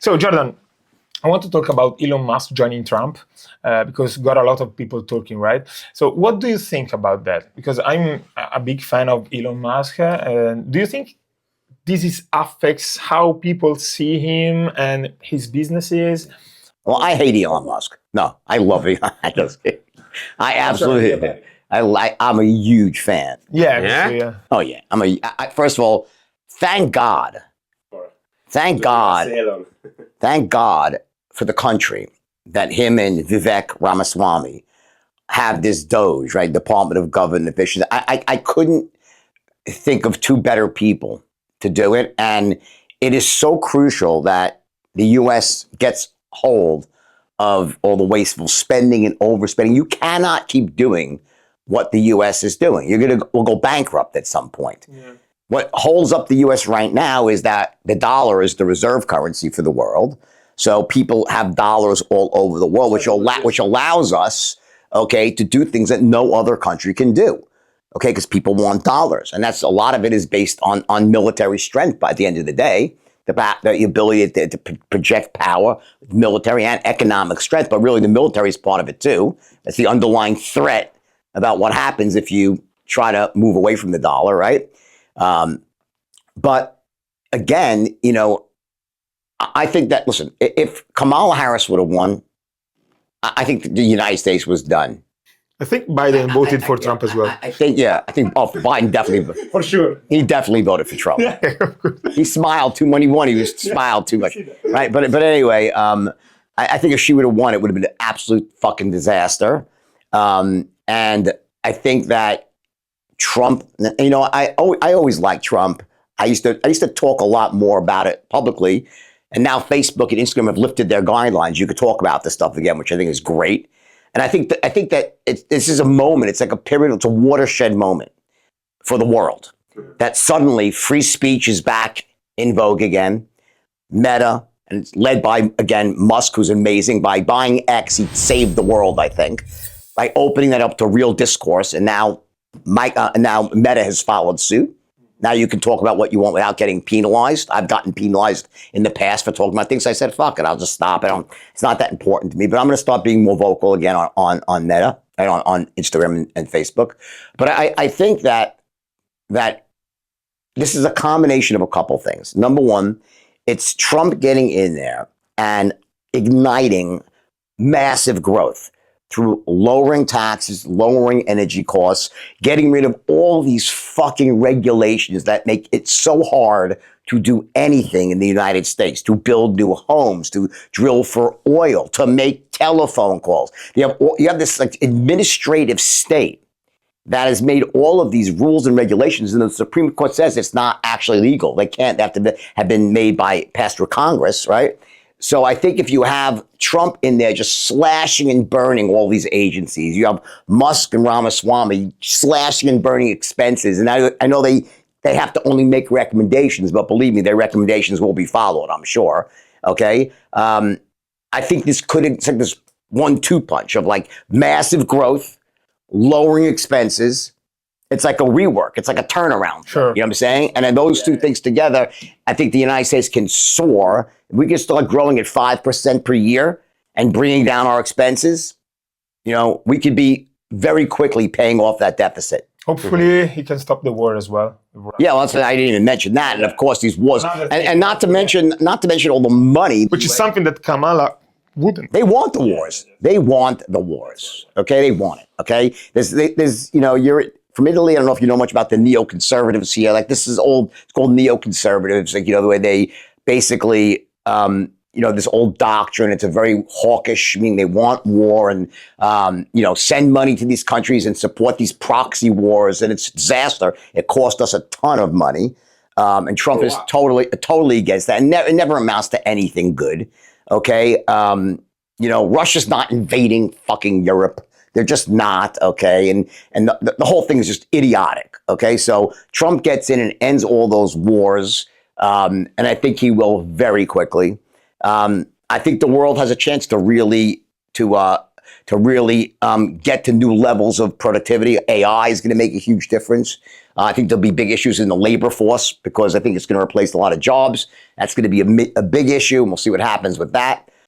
So, Jordan, I want to talk about Elon Musk joining Trump because got a lot of people talking, right? So, what do you think about that? Because I'm a big fan of Elon Musk. Do you think this affects how people see him and his businesses? Well, I hate Elon Musk. No, I love him. I absolutely. I'm a huge fan. Yeah. Oh yeah. First of all, thank God. Thank God for the country that him and Vivek Ramaswamy have this Doge, right? Department of Government Efficiency. I couldn't think of two better people to do it. And it is so crucial that the U.S. gets hold of all the wasteful spending and overspending. You cannot keep doing what the U.S. is doing. We'll go bankrupt at some point. Yeah. What holds up the U.S. right now is that the dollar is the reserve currency for the world. So people have dollars all over the world, which allows us, okay, to do things that no other country can do, okay, because people want dollars. And that's a lot of it is based on military strength by the end of the day, the ability to project power, military and economic strength, but really the military is part of it too. That's the underlying threat about what happens if you try to move away from the dollar, right? But again, I think that, listen, if Kamala Harris would have won, I think the United States was done. I think Biden voted for Trump as well. I think Biden definitely. For sure. He definitely voted for Trump. Yeah, he smiled too when he won. He smiled too much, right? But anyway, I think if she would have won, it would have been an absolute fucking disaster. And I think that Trump, I always liked Trump. I used to talk a lot more about it publicly, and now Facebook and Instagram have lifted their guidelines. You could talk about this stuff again, which I think is great. And I think that this is a moment. It's like a period. It's a watershed moment for the world. That suddenly free speech is back in vogue again. Meta, and it's led by again Musk, who's amazing. By buying X, he saved the world. I think by opening that up to real discourse, and now Meta has followed suit. Now you can talk about what you want without getting penalized. I've gotten penalized in the past for talking about things. I said, fuck it, I'll just stop it. It's not that important to me, but I'm going to start being more vocal again on Meta and on Instagram and Facebook. But I think that this is a combination of a couple things. Number one, it's Trump getting in there and igniting massive growth through lowering taxes, lowering energy costs, getting rid of all these fucking regulations that make it so hard to do anything in the United States, to build new homes, to drill for oil, to make telephone calls. You have this like administrative state that has made all of these rules and regulations, and the Supreme Court says it's not actually legal. They have to have been made past through Congress, right? So I think if you have Trump in there just slashing and burning all these agencies, you have Musk and Ramaswamy slashing and burning expenses. And I know they have to only make recommendations, but believe me, their recommendations will be followed, I'm sure. Okay. I think it's like this 1-2 punch of like massive growth, lowering expenses. It's like a rework. It's like a turnaround. Sure. You know what I'm saying? And then those two things together, I think the United States can soar. If we can start growing at 5% per year and bringing down our expenses, we could be very quickly paying off that deficit. Hopefully, he can stop the war as well. Yeah, well, I didn't even mention that. And of course, these wars, and not to mention all the money, which is something that Kamala wouldn't. They want the wars. They want the wars. Okay, they want it. Okay, there's you're from Italy. I don't know if you know much about the neoconservatives here. Like this is old. It's called neoconservatives. Like the way they basically. This old doctrine, it's a very hawkish, meaning they want war and, send money to these countries and support these proxy wars. And it's a disaster. It cost us a ton of money. And Trump is totally against that. And it never amounts to anything good. Okay. Russia's not invading fucking Europe. They're just not. Okay. And the whole thing is just idiotic. Okay. So Trump gets in and ends all those wars. And I think he will very quickly. I think the world has a chance to really to really get to new levels of productivity. AI is going to make a huge difference. I think there'll be big issues in the labor force because I think it's going to replace a lot of jobs. That's going to be a big issue, and we'll see what happens with that.